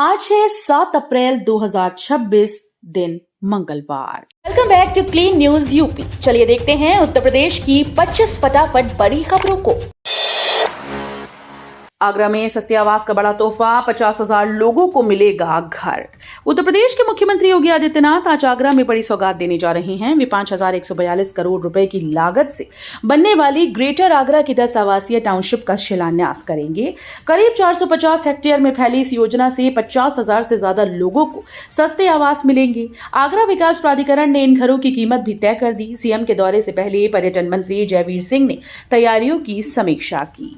आज है 7 अप्रैल 2026 दिन मंगलवार। Welcome back to Clean News UP. चलिए देखते हैं उत्तर प्रदेश की 25 फटाफट बड़ी खबरों को। आगरा में सस्ते आवास का बड़ा तोहफा, 50,000 लोगों को मिलेगा घर। उत्तर प्रदेश के मुख्यमंत्री योगी आदित्यनाथ आज आगरा में बड़ी सौगात देने जा रहे हैं। वे 5,142 करोड़ रुपए की लागत से बनने वाली ग्रेटर आगरा की 10 आवासीय टाउनशिप का शिलान्यास करेंगे। करीब 450 हेक्टेयर में फैली इस योजना से 50,000 से ज्यादा लोगों को सस्ते आवास मिलेंगे। आगरा विकास प्राधिकरण ने इन घरों की कीमत भी तय कर दी। सीएम के दौरे से पहले पर्यटन मंत्री जयवीर सिंह ने तैयारियों की समीक्षा की।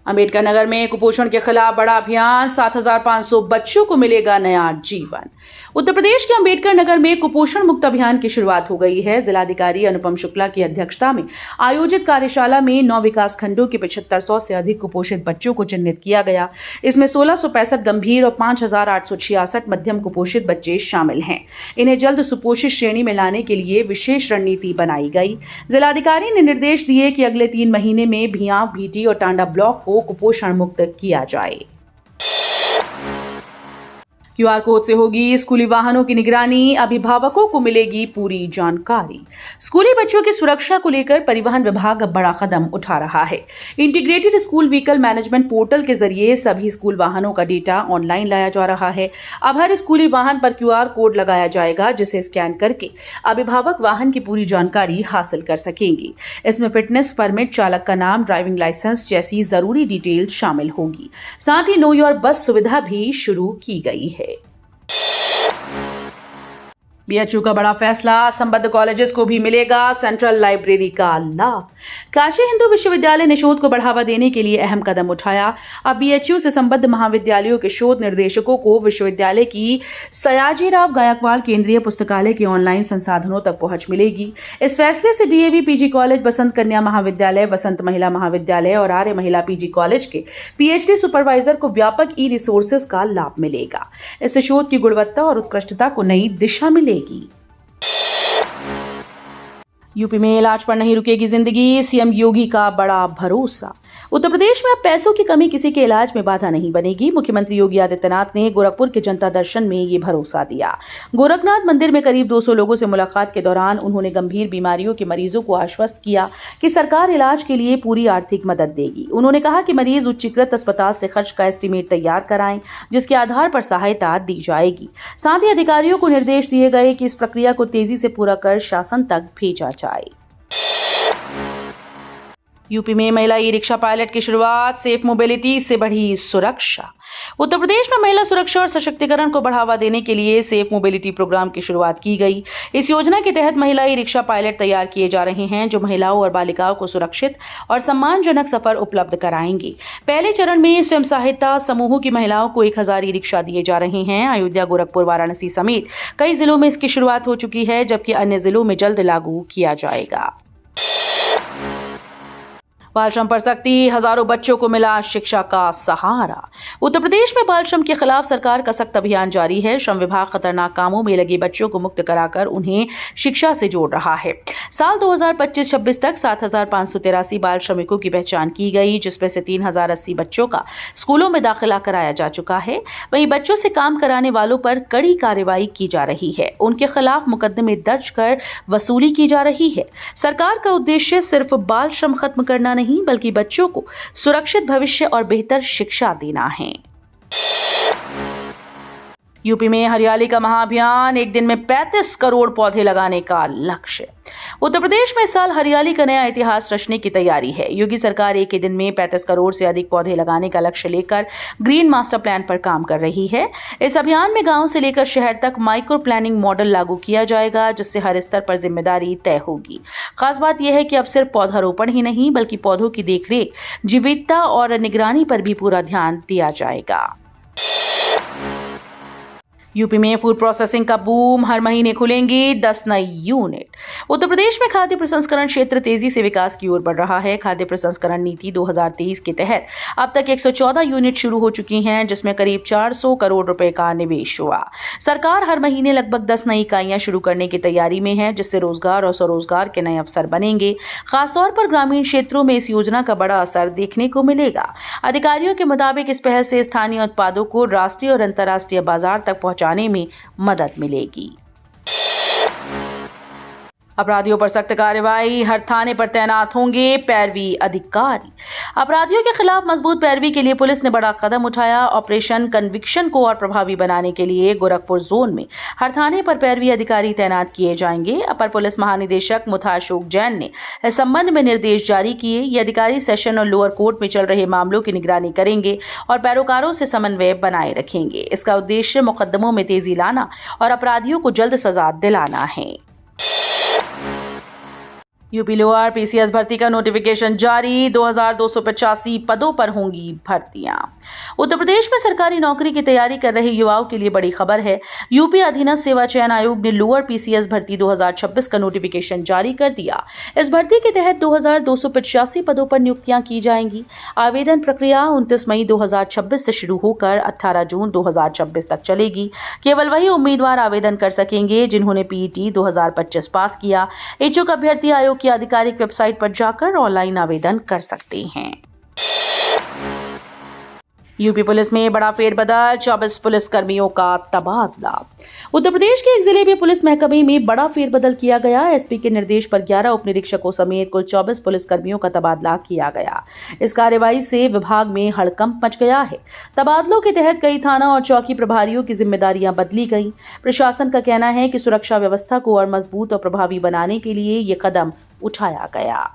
अंबेडकर नगर में कुपोषण के खिलाफ बड़ा अभियान, 7,500 बच्चों को मिलेगा नया जीवन। उत्तर प्रदेश के अंबेडकर नगर में कुपोषण मुक्त अभियान की शुरुआत हो गई है। जिलाधिकारी अनुपम शुक्ला की अध्यक्षता में आयोजित कार्यशाला में 9 विकास खंडों के 7500 से अधिक कुपोषित बच्चों को चिन्हित किया गया। इसमें 1665 गंभीर और 5,866 मध्यम कुपोषित बच्चे शामिल हैं। इन्हें जल्द सुपोषित श्रेणी में लाने के लिए विशेष रणनीति बनाई गई। जिलाधिकारी ने निर्देश दिए कि अगले 3 महीने में भियां, भीटी और टांडा ब्लॉक को कुपोषण मुक्त किया जाए। क्यूआर कोड से होगी स्कूली वाहनों की निगरानी, अभिभावकों को मिलेगी पूरी जानकारी। स्कूली बच्चों की सुरक्षा को लेकर परिवहन विभाग अब बड़ा कदम उठा रहा है। Integrated school vehicle management portal के जरिए सभी स्कूल वाहनों का डेटा ऑनलाइन लाया जा रहा है। अब हर स्कूली वाहन पर क्यूआर कोड लगाया जाएगा, जिसे स्कैन करके अभिभावक वाहन की पूरी जानकारी हासिल कर सकेंगे। इसमें फिटनेस परमिट, चालक का नाम, ड्राइविंग लाइसेंस जैसी जरूरी डिटेल शामिल होंगी। साथ ही नो योर बस सुविधा भी शुरू की गई है। बीएचयू का बड़ा फैसला, संबद्ध कॉलेजेस को भी मिलेगा सेंट्रल लाइब्रेरी का लाभ। काशी हिंदू विश्वविद्यालय ने शोध को बढ़ावा देने के लिए अहम कदम उठाया। अब बीएचयू से संबद्ध महाविद्यालयों के शोध निर्देशकों को विश्वविद्यालय की सयाजीराव गायकवाड़ केंद्रीय पुस्तकालय के ऑनलाइन संसाधनों तक पहुंच मिलेगी। इस फैसले से डीएवी पीजी कॉलेज, बसंत कन्या महाविद्यालय, बसंत महिला महाविद्यालय और आर्य महिला पीजी कॉलेज के पीएचडी सुपरवाइजर को व्यापक ई रिसोर्सेज का लाभ मिलेगा। इससे शोध की गुणवत्ता और उत्कृष्टता को नई दिशा मिलेगी। यूपी में इलाज पर नहीं रुकेगी जिंदगी, सीएम योगी का बड़ा भरोसा। उत्तर प्रदेश में अब पैसों की कमी किसी के इलाज में बाधा नहीं बनेगी। मुख्यमंत्री योगी आदित्यनाथ ने गोरखपुर के जनता दर्शन में ये भरोसा दिया। गोरखनाथ मंदिर में करीब 200 लोगों से मुलाकात के दौरान उन्होंने गंभीर बीमारियों के मरीजों को आश्वस्त किया कि सरकार इलाज के लिए पूरी आर्थिक मदद देगी। उन्होंने कहा कि मरीज उच्चीकृत अस्पताल से खर्च का एस्टीमेट तैयार कराएं, जिसके आधार पर सहायता दी जाएगी। साथ ही अधिकारियों को निर्देश दिए गए कि इस प्रक्रिया को तेजी से पूरा कर शासन तक भेजा जाए। यूपी में महिला ई रिक्शा पायलट की शुरुआत, सेफ मोबिलिटी से बढ़ी सुरक्षा। उत्तर प्रदेश में महिला सुरक्षा और सशक्तिकरण को बढ़ावा देने के लिए सेफ मोबिलिटी प्रोग्राम की शुरुआत की गई। इस योजना के तहत महिला ई रिक्शा पायलट तैयार किए जा रहे हैं, जो महिलाओं और बालिकाओं को सुरक्षित और सम्मानजनक सफर उपलब्ध कराएंगे। पहले चरण में स्वयं सहायता समूहों की महिलाओं को 1,000 ई रिक्शा दिए जा रहे हैं। अयोध्या, गोरखपुर, वाराणसी समेत कई जिलों में इसकी शुरुआत हो चुकी है, जबकि अन्य जिलों में जल्द लागू किया जाएगा। बाल श्रम पर सख्ती, हजारों बच्चों को मिला शिक्षा का सहारा। उत्तर प्रदेश में बाल श्रम के खिलाफ सरकार का सख्त अभियान जारी है। श्रम विभाग खतरनाक कामों में लगे बच्चों को मुक्त कराकर उन्हें शिक्षा से जोड़ रहा है। साल 2025-26 तक 7,583 बाल श्रमिकों की पहचान की गई, जिसमें से 3,080 बच्चों का स्कूलों में दाखिला कराया जा चुका है। वहीं बच्चों से काम कराने वालों पर कड़ी कार्रवाई की जा रही है। उनके खिलाफ मुकदमे दर्ज कर वसूली की जा रही है। सरकार का उद्देश्य सिर्फ बाल श्रम खत्म करना नहीं, बल्कि बच्चों को सुरक्षित भविष्य और बेहतर शिक्षा देना है। यूपी में हरियाली का महाअभियान, एक दिन में 35 करोड़ पौधे लगाने का लक्ष्य। उत्तर प्रदेश में इस साल हरियाली का नया इतिहास रचने की तैयारी है। योगी सरकार एक ही दिन में 35 करोड़ से अधिक पौधे लगाने का लक्ष्य लेकर ग्रीन मास्टर प्लान पर काम कर रही है। इस अभियान में गांव से लेकर शहर तक माइक्रो प्लानिंग मॉडल लागू किया जाएगा, जिससे हर स्तर पर जिम्मेदारी तय होगी। खास बात यह है कि अब सिर्फ पौधारोपण ही नहीं, बल्कि पौधों की देखरेख, जीवितता और निगरानी पर भी पूरा ध्यान दिया जाएगा। यूपी में फूड प्रोसेसिंग का बूम, हर महीने खुलेंगी 10 नई यूनिट। उत्तर प्रदेश में खाद्य प्रसंस्करण क्षेत्र तेजी से विकास की ओर बढ़ रहा है। खाद्य प्रसंस्करण नीति 2023 के तहत अब तक 114 यूनिट शुरू हो चुकी हैं, जिसमें करीब 400 करोड़ रुपए का निवेश हुआ। सरकार हर महीने लगभग 10 नई इकाइयां शुरू करने की तैयारी में है, जिससे रोजगार और स्वरोजगार के नए अवसर बनेंगे। खासतौर पर ग्रामीण क्षेत्रों में इस योजना का बड़ा असर देखने को मिलेगा। अधिकारियों के मुताबिक इस पहल से स्थानीय उत्पादों को राष्ट्रीय और अंतर्राष्ट्रीय बाजार तक पहुंचाने में मदद मिलेगी। अपराधियों पर सख्त कार्रवाई, हर थाने पर तैनात होंगे पैरवी अधिकारी। अपराधियों के खिलाफ मजबूत पैरवी के लिए पुलिस ने बड़ा कदम उठाया। ऑपरेशन कन्विक्शन को और प्रभावी बनाने के लिए गोरखपुर जोन में हर थाने पर पैरवी अधिकारी तैनात किए जाएंगे। अपर पुलिस महानिदेशक मुथा अशोक जैन ने इस संबंध में निर्देश जारी किए। ये अधिकारी सेशन और लोअर कोर्ट में चल रहे मामलों की निगरानी करेंगे और पैरोकारों से समन्वय बनाए रखेंगे। इसका उद्देश्य मुकदमों में तेजी लाना और अपराधियों को जल्द सजा दिलाना है। यूपी लोअर पीसीएस भर्ती का नोटिफिकेशन जारी, 2285 पदों पर होंगी भर्तियां। उत्तर प्रदेश में सरकारी नौकरी की तैयारी कर रहे युवाओं के लिए बड़ी खबर है। यूपी अधीनस्थ सेवा चयन आयोग ने लोअर पीसीएस भर्ती 2026 का नोटिफिकेशन जारी कर दिया। इस भर्ती के तहत 2285 पदों पर नियुक्तियां की जाएंगी। आवेदन प्रक्रिया 29 मई 2026 से शुरू होकर 18 जून 2026 तक चलेगी। केवल वही उम्मीदवार आवेदन कर सकेंगे जिन्होंने पीईटी 2025 पास किया। इच्छुक अभ्यर्थी आयोग की आधिकारिक वेबसाइट पर जाकर ऑनलाइन आवेदन कर सकते हैं। यूपी पुलिस में बड़ा फेरबदल, 24 पुलिसकर्मियों का तबादला। उत्तर प्रदेश के एक जिले में पुलिस महकमे में बड़ा फेरबदल किया गया। एसपी के निर्देश पर 11 उप निरीक्षकों समेत कुल 24 पुलिसकर्मियों का तबादला किया गया। इस कार्रवाई से विभाग में हड़कंप मच गया है। तबादलों के तहत कई थाना और चौकी प्रभारियों की जिम्मेदारियां बदली गई। प्रशासन का कहना है कि सुरक्षा व्यवस्था को और मजबूत और प्रभावी बनाने के लिए ये कदम उठाया गया।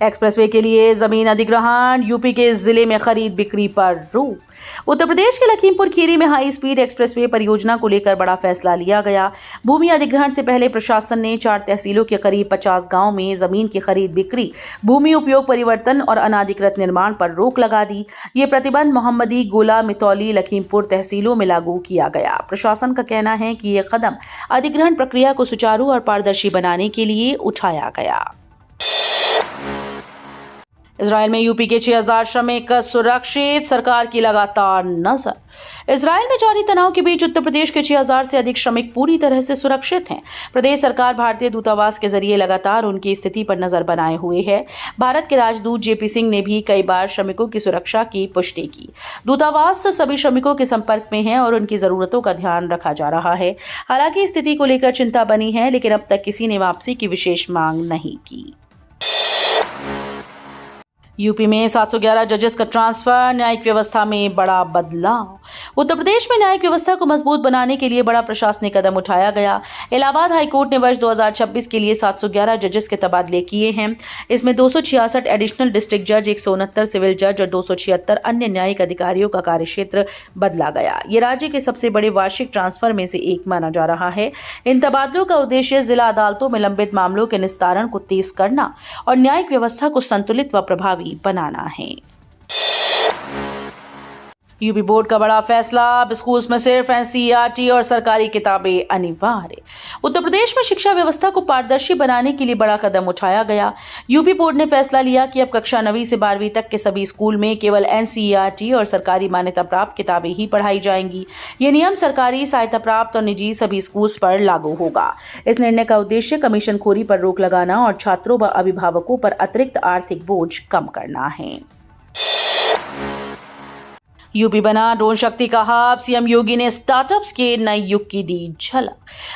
एक्सप्रेसवे के लिए जमीन अधिग्रहण, यूपी के जिले में खरीद बिक्री पर रोक। उत्तर प्रदेश के लखीमपुर खीरी में हाई स्पीड एक्सप्रेसवे परियोजना को लेकर बड़ा फैसला लिया गया। भूमि अधिग्रहण से पहले प्रशासन ने 4 तहसीलों के करीब 50 गांव में जमीन की खरीद बिक्री, भूमि उपयोग परिवर्तन और अनाधिकृत निर्माण पर रोक लगा दी। ये प्रतिबंध मोहम्मदी, गोला, मितौली, लखीमपुर तहसीलों में लागू किया गया। प्रशासन का कहना है कि यह कदम अधिग्रहण प्रक्रिया को सुचारू और पारदर्शी बनाने के लिए उठाया गया। इजरायल में यूपी के 6000 श्रमिक सुरक्षित, सरकार की लगातार नजर। इजरायल में जारी तनाव के बीच उत्तर प्रदेश के 6000 से अधिक श्रमिक पूरी तरह से सुरक्षित हैं। प्रदेश सरकार भारतीय दूतावास के जरिए लगातार उनकी स्थिति पर नजर बनाए हुए है। भारत के राजदूत जेपी सिंह ने भी कई बार श्रमिकों की सुरक्षा की पुष्टि की। दूतावास सभी श्रमिकों के संपर्क में है और उनकी जरूरतों का ध्यान रखा जा रहा है। हालांकि स्थिति को लेकर चिंता बनी है, लेकिन अब तक किसी ने वापसी की विशेष मांग नहीं की। यूपी में 711 जजेस का ट्रांसफर, न्यायिक व्यवस्था में बड़ा बदलाव। उत्तर प्रदेश में न्यायिक व्यवस्था को मजबूत बनाने के लिए बड़ा प्रशासनिक कदम उठाया गया। इलाहाबाद हाईकोर्ट ने वर्ष 2026 के लिए 711 जजेस के तबादले किए हैं। इसमें 266 एडिशनल डिस्ट्रिक्ट जज, 169 सिविल जज और 276 अन्य न्यायिक अधिकारियों का कार्यक्षेत्र बदला गया। ये राज्य के सबसे बड़े वार्षिक ट्रांसफर में से एक माना जा रहा है। इन तबादलों का उद्देश्य जिला अदालतों में लंबित मामलों के निस्तारण को तेज करना और न्यायिक व्यवस्था को संतुलित व प्रभावी बनाना है। यूपी बोर्ड का बड़ा फैसला, अब स्कूल्स में सिर्फ एनसीईआरटी और सरकारी किताबें अनिवार्य। उत्तर प्रदेश में शिक्षा व्यवस्था को पारदर्शी बनाने के लिए बड़ा कदम उठाया गया। यूपी बोर्ड ने फैसला लिया कि अब कक्षा 9वीं से 12वीं तक के सभी स्कूल में केवल एनसीईआरटी और सरकारी मान्यता प्राप्त किताबें ही पढ़ाई जाएंगी। ये नियम सरकारी, सहायता प्राप्त और निजी सभी स्कूल्स पर लागू होगा। इस निर्णय का उद्देश्य कमीशनखोरी पर रोक लगाना और छात्रों व अभिभावकों पर अतिरिक्त आर्थिक बोझ कम करना है। यूपी बना ड्रोन शक्ति का हब, सीएम योगी ने स्टार्टअप्स के नए युग की दी झलक।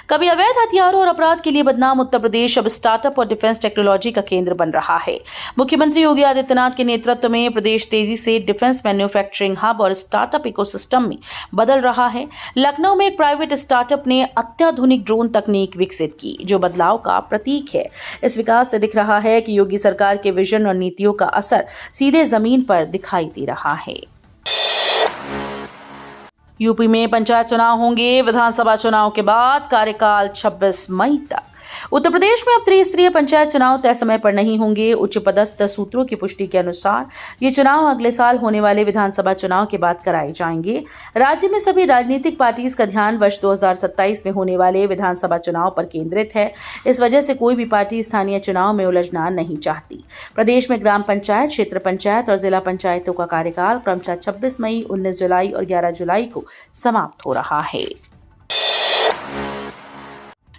कभी अवैध हथियारों और अपराध के लिए बदनाम उत्तर प्रदेश अब स्टार्टअप और डिफेंस टेक्नोलॉजी का केंद्र बन रहा है। मुख्यमंत्री योगी आदित्यनाथ के नेतृत्व में प्रदेश तेजी से डिफेंस मैन्युफैक्चरिंग हब और स्टार्टअप इकोसिस्टम में बदल रहा है। लखनऊ में एक प्राइवेट स्टार्टअप ने अत्याधुनिक ड्रोन तकनीक विकसित की, जो बदलाव का प्रतीक है। इस विकास से दिख रहा है कि योगी सरकार के विजन और नीतियों का असर सीधे जमीन पर दिखाई दे रहा है। यूपी में पंचायत चुनाव होंगे, विधानसभा चुनाव के बाद कार्यकाल 26 मई तक। उत्तर प्रदेश में अब त्रिस्तरीय पंचायत चुनाव तय समय पर नहीं होंगे। उच्च पदस्थ सूत्रों की पुष्टि के अनुसार ये चुनाव अगले साल होने वाले विधानसभा चुनाव के बाद कराए जाएंगे। राज्य में सभी राजनीतिक पार्टीज का ध्यान वर्ष 2027 में होने वाले विधानसभा चुनाव पर केंद्रित है। इस वजह से कोई भी पार्टी स्थानीय चुनाव में उलझना नहीं चाहती। प्रदेश में ग्राम पंचायत, क्षेत्र पंचायत और जिला पंचायतों का कार्यकाल क्रमशः 26 मई, 19 जुलाई और 11 जुलाई को समाप्त हो रहा है।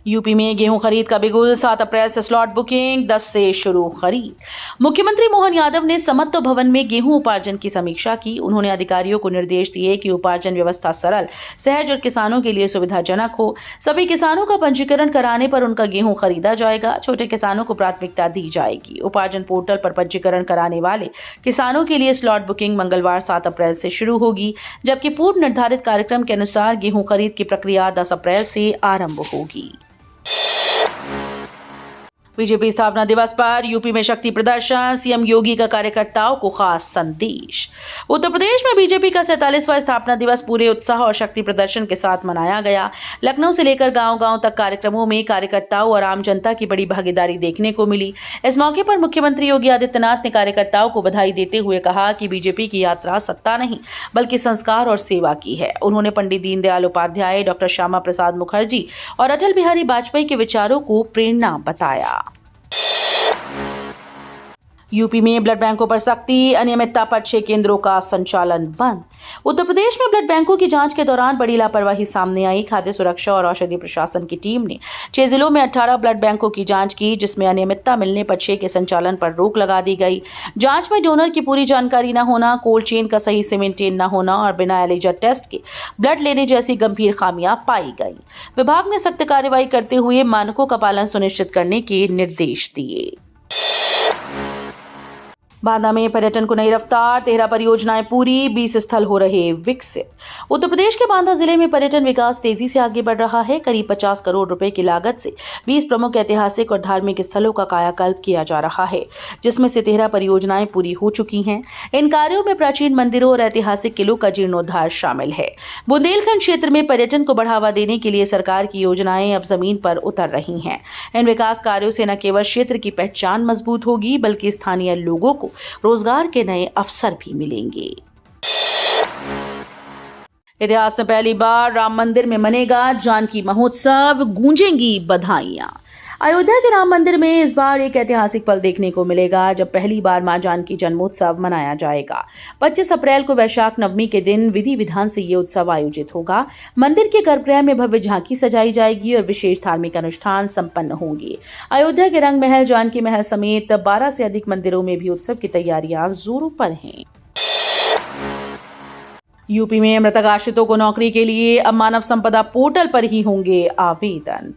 यूपी में गेहूं खरीद का बिगुल, 7 अप्रैल से स्लॉट बुकिंग, 10 से शुरू खरीद। मुख्यमंत्री मोहन यादव ने समत्व भवन में गेहूं उपार्जन की समीक्षा की। उन्होंने अधिकारियों को निर्देश दिए कि उपार्जन व्यवस्था सरल, सहज और किसानों के लिए सुविधाजनक हो। सभी किसानों का पंजीकरण कराने पर उनका गेहूं खरीदा जाएगा। छोटे किसानों को प्राथमिकता दी जाएगी। उपार्जन पोर्टल पर पंजीकरण कराने वाले किसानों के लिए स्लॉट बुकिंग मंगलवार 7 अप्रैल से शुरू होगी, जबकि पूर्व निर्धारित कार्यक्रम के अनुसार गेहूं खरीद की प्रक्रिया 10 अप्रैल से आरंभ होगी। बीजेपी स्थापना दिवस पर यूपी में शक्ति प्रदर्शन, सीएम योगी का कार्यकर्ताओं को खास संदेश। उत्तर प्रदेश में बीजेपी का 47वां स्थापना दिवस पूरे उत्साह और शक्ति प्रदर्शन के साथ मनाया गया। लखनऊ से लेकर गांव-गांव तक कार्यक्रमों में कार्यकर्ताओं और आम जनता की बड़ी भागीदारी देखने को मिली। इस मौके पर मुख्यमंत्री योगी आदित्यनाथ ने कार्यकर्ताओं को बधाई देते हुए कहा कि बीजेपी की यात्रा सत्ता नहीं बल्कि संस्कार और सेवा की है। उन्होंने पंडित दीनदयाल उपाध्याय, डॉक्टर श्यामा प्रसाद मुखर्जी और अटल बिहारी वाजपेयी के विचारों को प्रेरणा बताया। यूपी में ब्लड बैंकों पर सख्ती, अनियमितता पर 6 केंद्रों का संचालन बंद। उत्तर प्रदेश में ब्लड बैंकों की जांच के दौरान बड़ी लापरवाही सामने आई। खाद्य सुरक्षा और औषधि प्रशासन की टीम ने 6 जिलों में 18 ब्लड बैंकों की जांच की, जिसमें अनियमितता मिलने पर 6 के संचालन पर रोक लगा दी गई। जांच में डोनर की पूरी जानकारी न होना, कोल्ड चेन का सही से मेंटेन न होना और बिना एलिजा टेस्ट के ब्लड लेने जैसी गंभीर खामियां पाई गई। विभाग ने सख्त कार्रवाई करते हुए मानकों का पालन सुनिश्चित करने के निर्देश दिए। बांदा में पर्यटन को नई रफ्तार, 13 परियोजनाएं पूरी, 20 स्थल हो रहे विकसित। उत्तर प्रदेश के बांदा जिले में पर्यटन विकास तेजी से आगे बढ़ रहा है। करीब 50 करोड़ रुपए की लागत से 20 प्रमुख ऐतिहासिक और धार्मिक स्थलों का कायाकल्प किया जा रहा है, जिसमें से 13 परियोजनाएं पूरी हो चुकी हैं। इन कार्यों में प्राचीन मंदिरों और ऐतिहासिक किलों का जीर्णोद्धार शामिल है। बुंदेलखंड क्षेत्र में पर्यटन को बढ़ावा देने के लिए सरकार की योजनाएं अब जमीन पर उतर रही हैं। इन विकास कार्यों से न केवल क्षेत्र की पहचान मजबूत होगी बल्कि स्थानीय लोगों को रोजगार के नए अवसर भी मिलेंगे। इतिहास में पहली बार राम मंदिर में मनेगा जानकी महोत्सव, गूंजेंगी बधाइयां। अयोध्या के राम मंदिर में इस बार एक ऐतिहासिक पल देखने को मिलेगा, जब पहली बार मां जानकी जन्मोत्सव मनाया जाएगा। 25 अप्रैल को वैशाख नवमी के दिन विधि विधान से ये उत्सव आयोजित होगा। मंदिर के गर्भगृह में भव्य झांकी सजाई जाएगी और विशेष धार्मिक अनुष्ठान संपन्न होंगे। अयोध्या के रंग महल, जानकी महल समेत 12 से अधिक मंदिरों में भी उत्सव की तैयारियां जोरों पर हैं। यूपी में मृतक आश्रितों को नौकरी के लिए अब मानव संपदा पोर्टल पर ही होंगे आवेदन।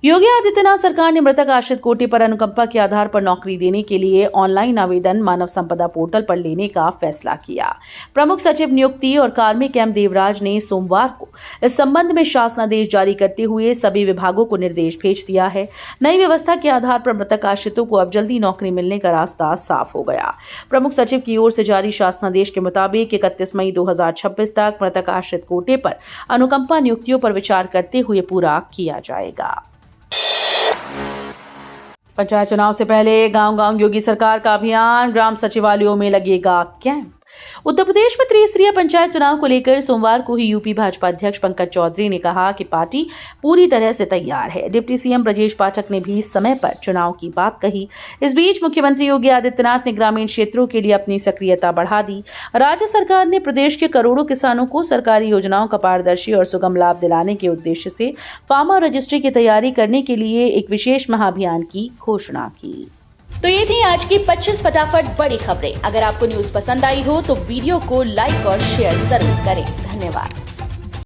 योगी आदित्यनाथ सरकार ने मृतक आश्रित कोटे पर अनुकंपा के आधार पर नौकरी देने के लिए ऑनलाइन आवेदन मानव संपदा पोर्टल पर लेने का फैसला किया। प्रमुख सचिव नियुक्ति और कार्मिक एम देवराज ने सोमवार को इस संबंध में शासनादेश जारी करते हुए सभी विभागों को निर्देश भेज दिया है। नई व्यवस्था के आधार पर मृतक आश्रितों को अब जल्दी नौकरी मिलने का रास्ता साफ हो गया। प्रमुख सचिव की ओर से जारी शासनादेश के मुताबिक 31 मई 2026 तक मृतक आश्रित कोटे पर अनुकंपा नियुक्तियों पर विचार करते हुए पूरा किया जाएगा। पंचायत चुनाव से पहले गांव-गांव योगी सरकार का अभियान, ग्राम सचिवालयों में लगेगा कैंप। उत्तर प्रदेश में त्रिस्तरीय पंचायत चुनाव को लेकर सोमवार को ही यूपी भाजपा अध्यक्ष पंकज चौधरी ने कहा कि पार्टी पूरी तरह से तैयार है। डिप्टी सीएम ब्रजेश पाठक ने भी समय पर चुनाव की बात कही। इस बीच मुख्यमंत्री योगी आदित्यनाथ ने ग्रामीण क्षेत्रों के लिए अपनी सक्रियता बढ़ा दी। राज्य सरकार ने प्रदेश के करोड़ों किसानों को सरकारी योजनाओं का पारदर्शी और सुगम लाभ दिलाने के उद्देश्य से फार्मर रजिस्ट्री की तैयारी करने के लिए एक विशेष महाअभियान की घोषणा की। तो ये थी आज की 25 फटाफट बड़ी खबरें। अगर आपको न्यूज पसंद आई हो तो वीडियो को लाइक और शेयर जरूर करें। धन्यवाद।